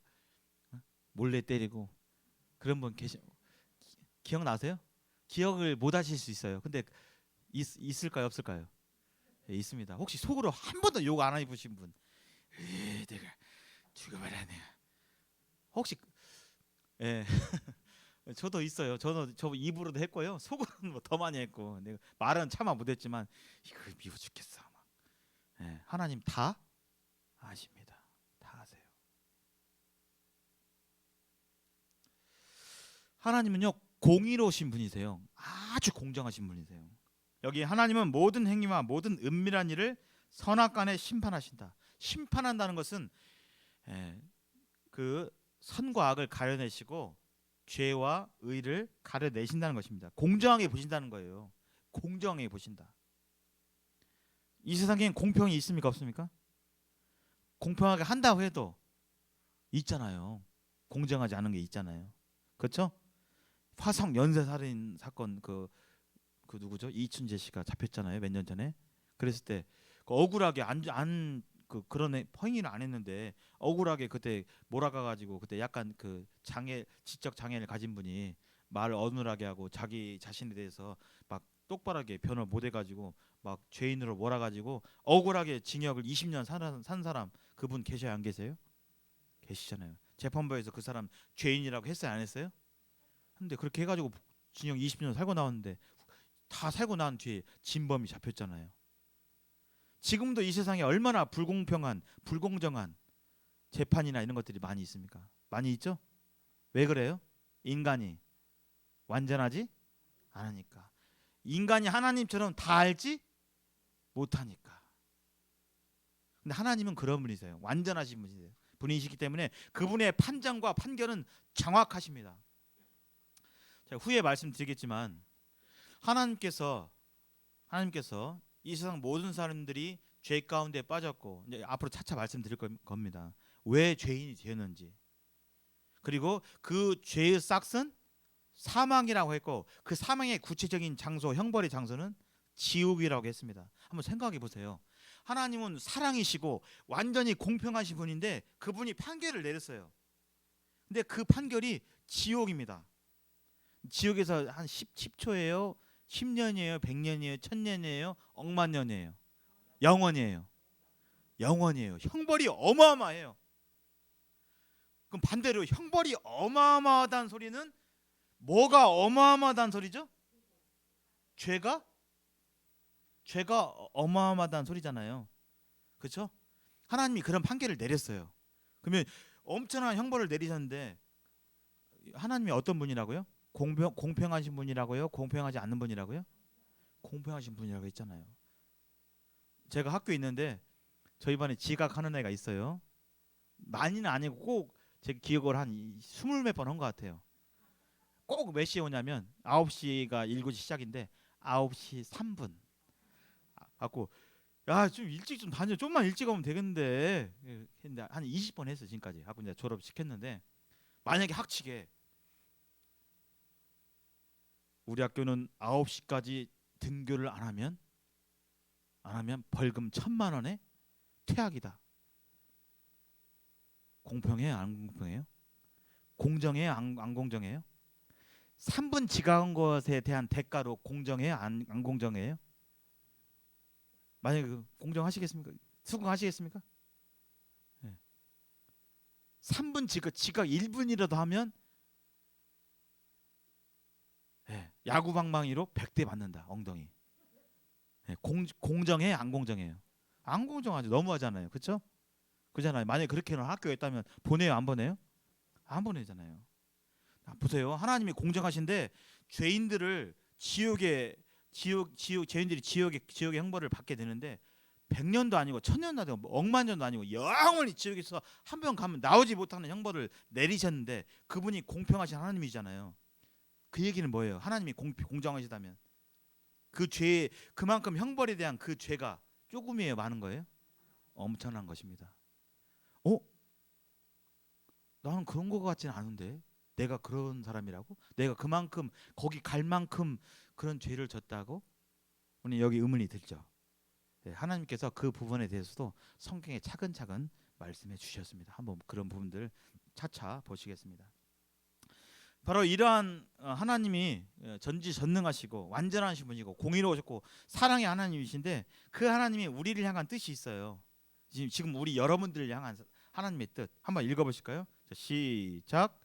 몰래 때리고 그런 분 기억나세요? 기억을 못 하실 수 있어요. 근데 있을까요 없을까요? 예, 있습니다. 혹시 속으로 한 번도 욕 안 해보신 분? 내가 죽어봐라 내가. 혹시 예. 저도 있어요. 저 입으로도 했고요. 속으로는 뭐 더 많이 했고 내가 말은 차마 못했지만 이거 미워 죽겠어. 막. 예, 하나님 다 아십니다. 다 아세요. 하나님은요 공의로우신 분이세요. 아주 공정하신 분이세요. 여기 하나님은 모든 행위와 모든 은밀한 일을 선악간에 심판하신다. 심판한다는 것은 그 선과 악을 가려내시고 죄와 의를 가려내신다는 것입니다. 공정하게 보신다는 거예요. 공정하게 보신다. 이 세상엔 공평이 있습니까 없습니까? 공평하게 한다고 해도 있잖아요. 공정하지 않은 게 있잖아요. 그렇죠? 화성 연쇄살인 사건 그 누구죠? 이춘재 씨가 잡혔잖아요. 몇 년 전에. 그랬을 때 그 억울하게 그런 행위는 안 했는데 억울하게 그때 몰아가 가지고 그때 약간 그 지적 장애를 가진 분이 말을 어눌하게 하고 자기 자신에 대해서 막 똑바르게 변호 못 해가지고 막 죄인으로 몰아가지고 억울하게 징역을 20년 산 사람 그분 계셔야 안 계세요? 계시잖아요. 재판부에서 그 사람 죄인이라고 했어요 안 했어요? 근데 그렇게 해가지고 징역 20년 살고 나왔는데 다 살고 난 뒤에 진범이 잡혔잖아요. 지금도 이 세상에 얼마나 불공평한 불공정한 재판이나 이런 것들이 많이 있습니까? 많이 있죠? 왜 그래요? 인간이 완전하지 않으니까. 인간이 하나님처럼 다 알지 못하니까. 근데 하나님은 그런 분이세요. 완전하신 분이시기 때문에 그분의 판정과 판결은 정확하십니다. 제가 후에 말씀드리겠지만 하나님께서 이 세상 모든 사람들이 죄 가운데 빠졌고 이제 앞으로 차차 말씀드릴 겁니다. 왜 죄인이 되었는지. 그리고 그 죄의 싹은 사망이라고 했고 그 사망의 구체적인 장소, 형벌의 장소는 지옥이라고 했습니다. 한번 생각해 보세요. 하나님은 사랑이시고 완전히 공평하신 분인데 그분이 판결을 내렸어요. 근데 그 판결이 지옥입니다. 지옥에서 한 10초예요, 10년이에요, 100년이에요, 1000년이에요, 억만 년이에요. 영원이에요. 영원이에요. 형벌이 어마어마해요. 그럼 반대로 형벌이 어마어마하다는 소리는 뭐가 어마어마하다는 소리죠? 죄가 어마어마하다는 소리잖아요. 그렇죠? 하나님이 그런 판결을 내렸어요. 그러면 엄청난 형벌을 내리셨는데 하나님이 어떤 분이라고요? 공평하신 분이라고요? 공평하지 않는 분이라고요? 공평하신 분이라고 했잖아요. 제가 학교에 있는데 저희 반에 지각하는 애가 있어요. 많이는 아니고 꼭 제 기억을 한 20몇 번 한 것 같아요. 꼭 몇 시에 오냐면 9시가 1교시 시작인데 9시 3분 갖고 좀 일찍 좀 다녀. 좀만 일찍 오면 되겠는데. 근데 한 20번 했어 지금까지. 하고 이제 졸업시켰는데 만약에 학칙에 우리 학교는 9시까지 등교를 안 하면 벌금 1,000만 원에 퇴학이다. 공평해요? 안 공평해요? 공정해요? 안 공정해요? 3분 지각한 것에 대한 대가로 공정해요? 안 공정해요? 만약에 공정하시겠습니까? 수긍하시겠습니까? 네. 3분 지각 1분이라도 하면 야구 방망이로 100대 맞는다. 엉덩이. 공정해? 안 공정해요? 안 공정하죠. 너무하잖아요. 그렇죠? 그잖아요. 만약에 그렇게 학교에 있다면 보내요? 안 보내요? 안 보내잖아요. 보세요. 하나님이 공정하신데 죄인들을 죄인들이 지옥의 형벌을 받게 되는데 100년도 아니고 1000년도 아니고 억만 년도 아니고 영원히 지옥에서 한 번 가면 나오지 못하는 형벌을 내리셨는데 그분이 공평하신 하나님이잖아요. 그 얘기는 뭐예요? 하나님이 공정하시다면 그 죄 그만큼 형벌에 대한 그 죄가 조금이에요, 많은 거예요? 엄청난 것입니다. 나는 그런 거 같지는 않은데 내가 그런 사람이라고? 내가 그만큼 거기 갈 만큼 그런 죄를 졌다고? 오늘 여기 의문이 들죠. 하나님께서 그 부분에 대해서도 성경에 차근차근 말씀해 주셨습니다. 한번 그런 부분들 차차 보시겠습니다. 바로 이러한 하나님이 전지전능하시고 완전하신 분이고 공의로우셨고 사랑의 하나님이신데 그 하나님이 우리를 향한 뜻이 있어요. 지금 우리 여러분들을 향한 하나님의 뜻 한번 읽어보실까요? 자, 시작.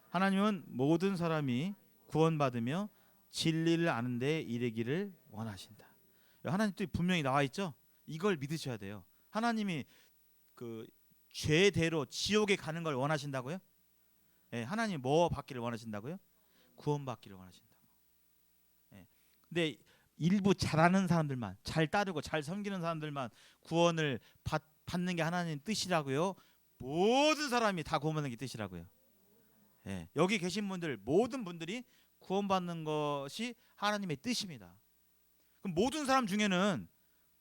하나님은 모든 사람이 구원받으며 진리를 아는 데 이르기를 원하신다. 하나님 뜻이 분명히 나와 있죠. 이걸 믿으셔야 돼요. 하나님이 그 죄대로 지옥에 가는 걸 원하신다고요? 하나님 뭐 받기를 원하신다고요? 구원받기를 원하신다고. 예. 근데 일부 잘하는 사람들만, 잘 따르고 잘 섬기는 사람들만 구원을 받는 게 하나님 뜻이라고요? 모든 사람이 다 구원받는 게 뜻이라고요. 예. 여기 계신 분들 모든 분들이 구원받는 것이 하나님의 뜻입니다. 그럼 모든 사람 중에는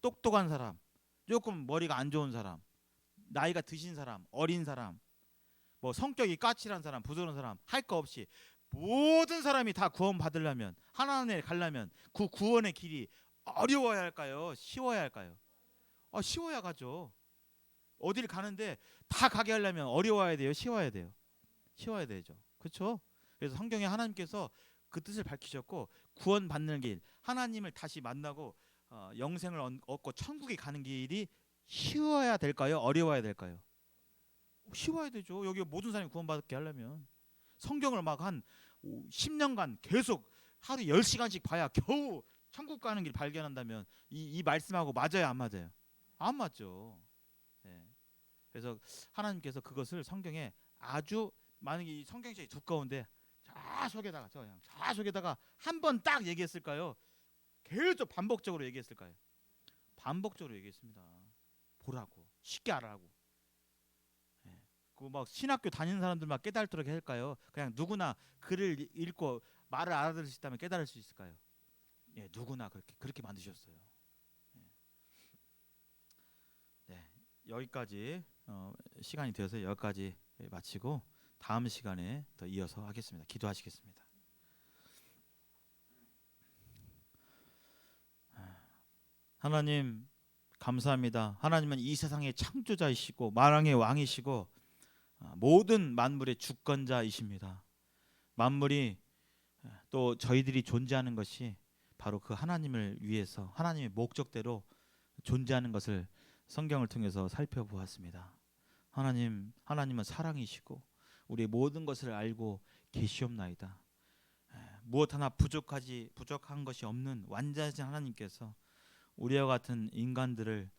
똑똑한 사람, 조금 머리가 안 좋은 사람, 나이가 드신 사람, 어린 사람, 뭐 성격이 까칠한 사람, 부드러운 사람, 할 거 없이 모든 사람이 다 구원 받으려면, 하나님에 가려면 그 구원의 길이 어려워야 할까요? 쉬워야 할까요? 쉬워야 가죠. 어딜 가는데 다 가게 하려면 어려워야 돼요? 쉬워야 돼요? 쉬워야 되죠. 그렇죠? 그래서 성경에 하나님께서 그 뜻을 밝히셨고, 구원 받는 길, 하나님을 다시 만나고 영생을 얻고 천국에 가는 길이 쉬워야 될까요? 어려워야 될까요? 쉬워야 되죠. 여기 모든 사람이 구원받게 하려면 성경을 막 한 10년간 계속 하루 10시간씩 봐야 겨우 천국 가는 길 발견한다면 이 말씀하고 맞아요, 안 맞아요? 안 맞죠. 네. 그래서 하나님께서 그것을 성경에 아주, 만약에 이 성경책이 두꺼운데 좌석에다가 한 번 딱 얘기했을까요? 계속 반복적으로 얘기했을까요? 반복적으로 얘기했습니다. 보라고, 쉽게 알아라고. 예. 그막 신학교 다니는 사람들만 깨달도록 할까요? 그냥 누구나 글을 읽고 말을 알아들을 수 있다면 깨달을 수 있을까요? 예, 누구나 그렇게 만드셨어요. 예. 네, 여기까지 시간이 되어서 여기까지 마치고 다음 시간에 더 이어서 하겠습니다. 기도하시겠습니다. 하나님 감사합니다. 하나님은 이 세상의 창조자이시고 만왕의 왕이시고 모든 만물의 주권자이십니다. 만물이 또 저희들이 존재하는 것이 바로 그 하나님을 위해서 하나님의 목적대로 존재하는 것을 성경을 통해서 살펴보았습니다. 하나님은 사랑이시고 우리의 모든 것을 알고 계시옵나이다. 무엇 하나 부족한 것이 없는 완전하신 하나님께서 우리와 같은 인간들을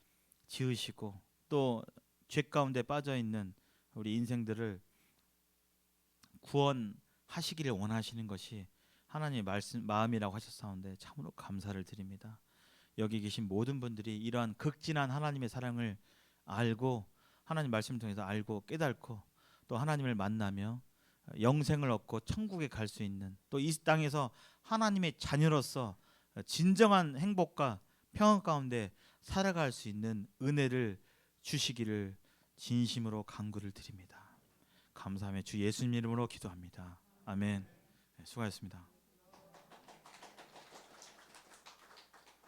지으시고 또 죄 가운데 빠져 있는 우리 인생들을 구원하시기를 원하시는 것이 하나님의 마음이라고 하셨사온데 참으로 감사를 드립니다. 여기 계신 모든 분들이 이러한 극진한 하나님의 사랑을 알고 하나님 말씀을 통해서 알고 깨닫고 또 하나님을 만나며 영생을 얻고 천국에 갈 수 있는, 또 이 땅에서 하나님의 자녀로서 진정한 행복과 평안 가운데 살아갈 수 있는 은혜를 주시기를 진심으로 간구를 드립니다. 감사하며 주 예수님 이름으로 기도합니다. 아멘. 수고하셨습니다.